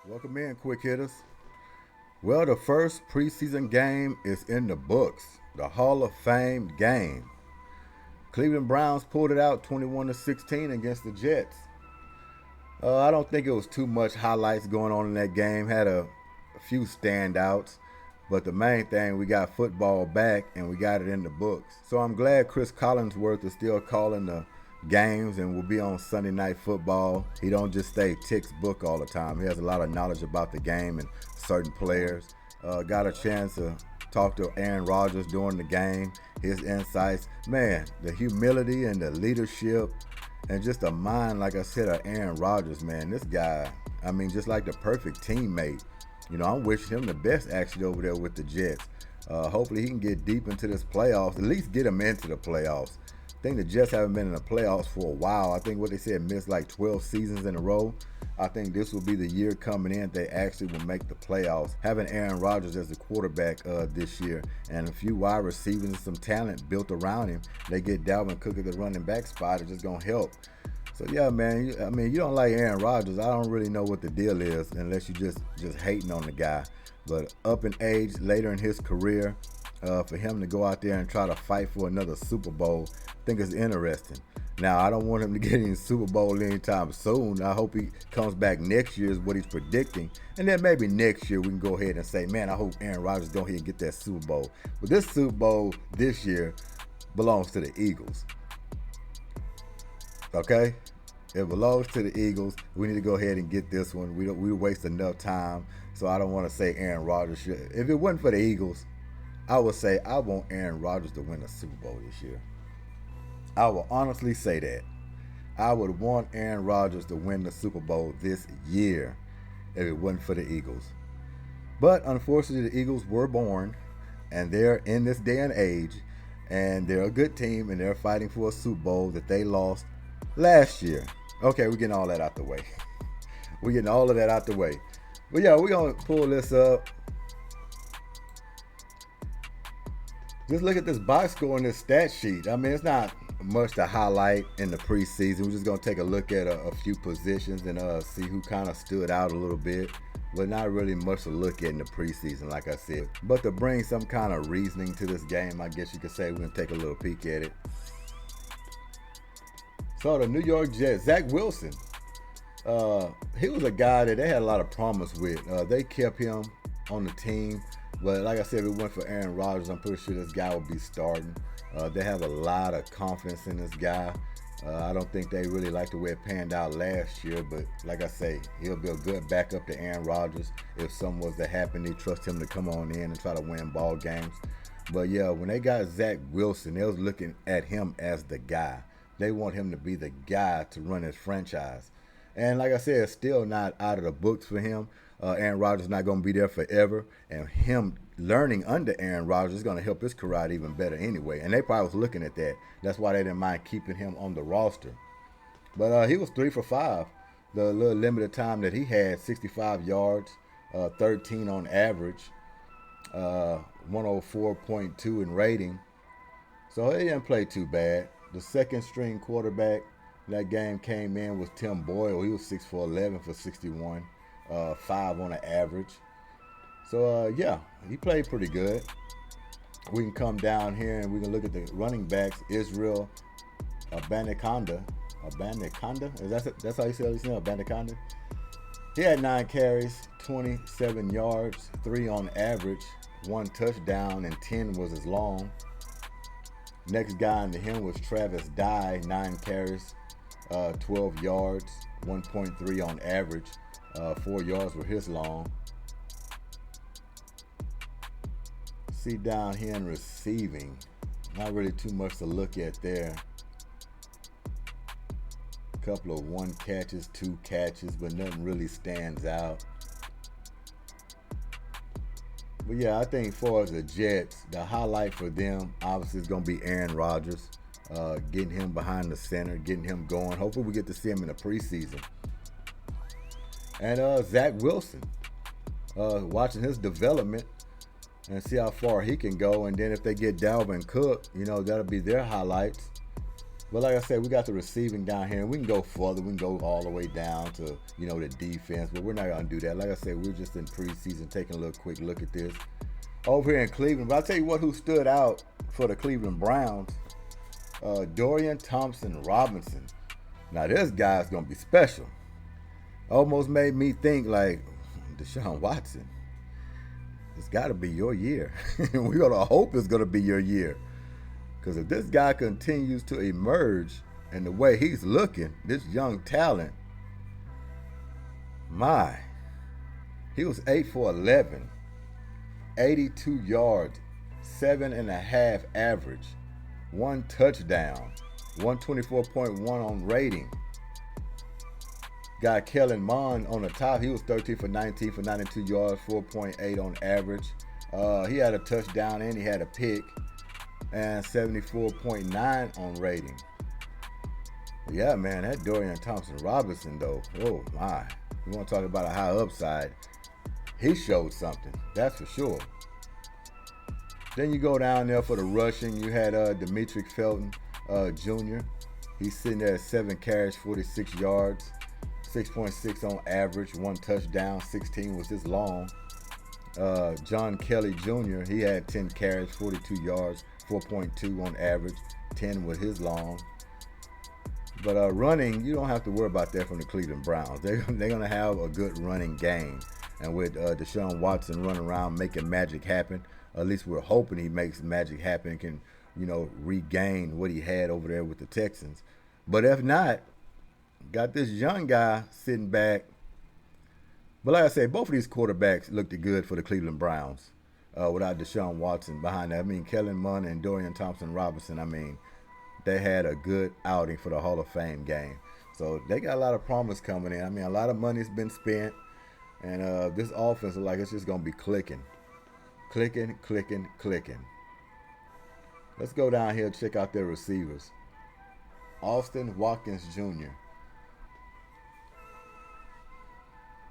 Welcome in, quick hitters. Well, the first preseason game is in the books, the Hall of Fame game. Cleveland Browns pulled it out 21-16 against the Jets. I don't think it was too much highlights going on in that game. Had a few standouts, but the main thing, we got football back and we got it in the books. So I'm glad Chris Collinsworth is still calling the games and will be on Sunday Night Football. He don't just stay textbook all the time. He has a lot of knowledge about the game and certain players. Got a chance to talk to Aaron Rodgers during the game, his insights. Man, the humility and the leadership and just a mind, like I said, of Aaron Rodgers, man. This guy, I mean, just like the perfect teammate. You know, I'm wishing him the best actually over there with the Jets. Hopefully he can get deep into this playoffs, at least get him into the playoffs. I think the Jets haven't been in the playoffs for a while. I think what they said, missed like 12 seasons in a row. I think this will be the year coming in they actually will make the playoffs. Having Aaron Rodgers as the quarterback this year and a few wide receivers and some talent built around him. They get Dalvin Cook at the running back spot. It's just going to help. So, yeah, man, I mean, you don't like Aaron Rodgers. I don't really know what the deal is unless you just hating on the guy. But up in age, later in his career, for him to go out there and try to fight for another Super Bowl, I think it's interesting. Now, I don't want him to get in the Super Bowl anytime soon. I hope he comes back next year is what he's predicting. And then maybe next year we can go ahead and say, man, I hope Aaron Rodgers go ahead and get that Super Bowl. But this Super Bowl this year belongs to the Eagles. Okay? It belongs to the Eagles. We need to go ahead and get this one. We waste enough time. So I don't want to say Aaron Rodgers should. If it wasn't for the Eagles, I would say I want Aaron Rodgers to win a Super Bowl this year. I will honestly say that. I would want Aaron Rodgers to win the Super Bowl this year if it wasn't for the Eagles. But unfortunately, the Eagles were born, and they're in this day and age, and they're a good team, and they're fighting for a Super Bowl that they lost last year. Okay, we're getting all that out the way. We're getting all of that out the way. But yeah, we're going to pull this up. Just look at this box score in this stat sheet. I mean, it's not much to highlight in the preseason. We're just going to take a look at a few positions and see who kind of stood out a little bit. But not really much to look at in the preseason, like I said. But to bring some kind of reasoning to this game, I guess you could say we're going to take a little peek at it. So the New York Jets, Zach Wilson. He was a guy that they had a lot of promise with. They kept him on the team. But like I said, if it went for Aaron Rodgers, I'm pretty sure this guy would be starting. They have a lot of confidence in this guy. I don't think they really liked the way it panned out last year, but like I say, he'll be a good backup to Aaron Rodgers. If something was to happen, they trust him to come on in and try to win ball games. But yeah, when they got Zach Wilson, they was looking at him as the guy. They want him to be the guy to run his franchise. And like I said, it's still not out of the books for him. Aaron Rodgers is not going to be there forever. And him learning under Aaron Rodgers is going to help his career out even better anyway. And they probably was looking at that. That's why they didn't mind keeping him on the roster. But he was 3 for 5. The little limited time that he had, 65 yards, 13 on average, 104.2 in rating. So he didn't play too bad. The second string quarterback that game came in was Tim Boyle. He was 6 for 11 for 61, 5 on an average. So, yeah, he played pretty good. We can come down here and we can look at the running backs. Israel Abanikanda. That's how you say his name, Abanikanda? He had 9 carries, 27 yards, 3 on average, 1 touchdown, and 10 was his long. Next guy under him was Travis Dye, 9 carries, 12 yards, 1.3 on average, 4 yards were his long. See down here in receiving, not really too much to look at there. A couple of 1 catches, 2 catches, but nothing really stands out. But yeah, I think as far as the Jets, the highlight for them obviously is going to be Aaron Rodgers. Getting him behind the center, getting him going. Hopefully we get to see him in the preseason. And Zach Wilson, watching his development and see how far he can go. And then if they get Dalvin Cook, you know, that'll be their highlights. But like I said, we got the receiving down here, and we can go further. We can go all the way down to, the defense, but we're not going to do that. Like I said, we're just in preseason taking a little quick look at this. Over here in Cleveland, but I'll tell you what, who stood out for the Cleveland Browns, Dorian Thompson-Robinson. Now, this guy's going to be special. Almost made me think like, Deshaun Watson, it's got to be your year. We're going to hope it's going to be your year. Because if this guy continues to emerge and the way he's looking, this young talent, he was 8 for 11, 82 yards, 7.5 average, 1 touchdown, 124.1 on rating. Got Kellen Mond on the top. He was 13 for 19 for 92 yards, 4.8 on average. He had a touchdown and he had a pick, and 74.9 on rating. Yeah, man, that Dorian Thompson-Robinson, though, oh my. You want to talk about a high upside. He showed something, that's for sure. Then you go down there for the rushing. You had Demetric Felton Jr. He's sitting there at 7 carries, 46 yards, 6.6 on average, 1 touchdown, 16 was his long. John Kelly Jr., he had 10 carries, 42 yards, 4.2 on average, 10 was his long. But running, you don't have to worry about that from the Cleveland Browns. They're going to have a good running game. And with Deshaun Watson running around making magic happen, at least we're hoping he makes magic happen and can, regain what he had over there with the Texans. But if not, got this young guy sitting back. But like I say, both of these quarterbacks looked good for the Cleveland Browns without Deshaun Watson behind that. I mean, Kellen Mond and Dorian Thompson-Robinson, they had a good outing for the Hall of Fame game. So they got a lot of promise coming in. A lot of money's been spent. And this offense is like it's just going to be clicking. Clicking, clicking, clicking. Let's go down here and check out their receivers. Austin Watkins Jr.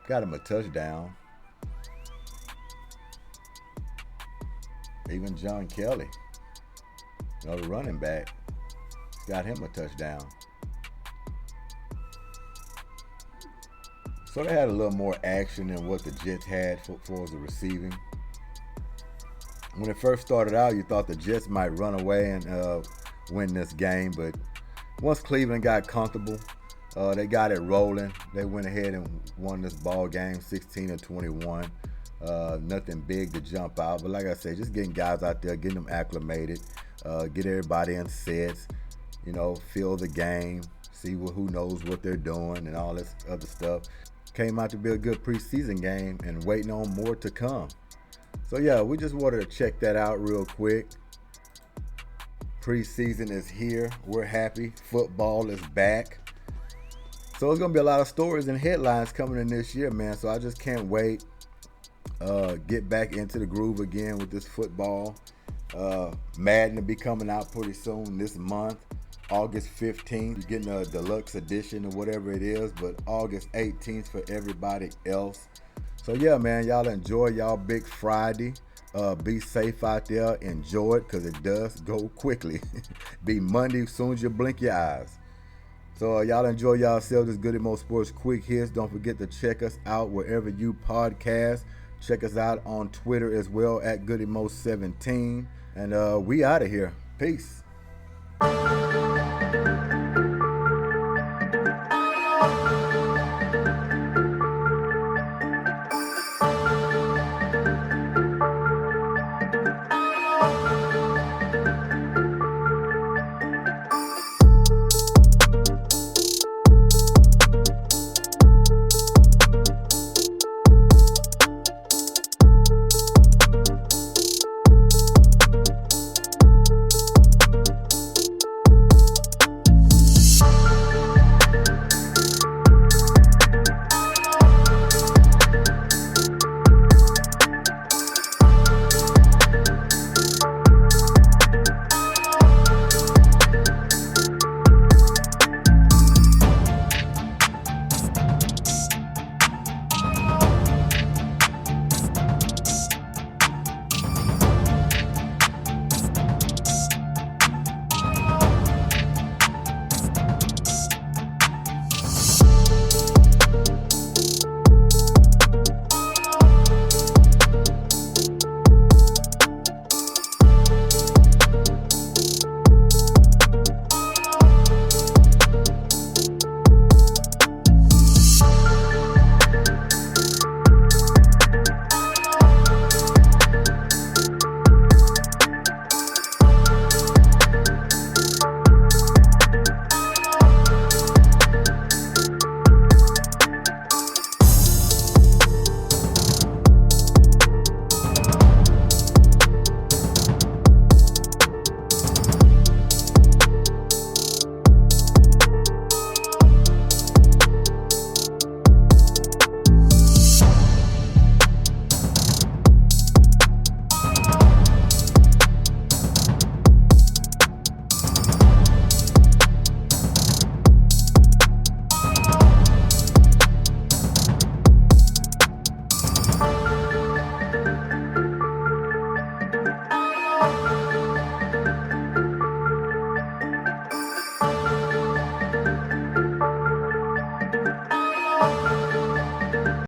Got him a touchdown. Even John Kelly, the running back, got him a touchdown. So they had a little more action than what the Jets had for the receiving. When it first started out, you thought the Jets might run away and win this game, but once Cleveland got comfortable, they got it rolling. They went ahead and won this ball game, 16-21. Nothing big to jump out, but like I said, just getting guys out there, getting them acclimated, get everybody in sets, feel the game, see who knows what they're doing and all this other stuff. Came out to be a good preseason game and waiting on more to come. So yeah, we just wanted to check that out real quick. Preseason is here. We're happy. Football is back. So it's going to be a lot of stories and headlines coming in this year, man. So I just can't wait. Get back into the groove again with this football. Madden will be coming out pretty soon this month. August 15th, you're getting a deluxe edition or whatever it is, but August 18th for everybody else. So yeah, man, y'all enjoy y'all Big Friday. Be safe out there. Enjoy it because it does go quickly. Be Monday as soon as you blink your eyes. So y'all enjoy yourselves. This Goodymo Sports Quick Hits. Don't forget to check us out wherever you podcast. Check us out on Twitter as well at Goodymo17. And we out of here. Peace.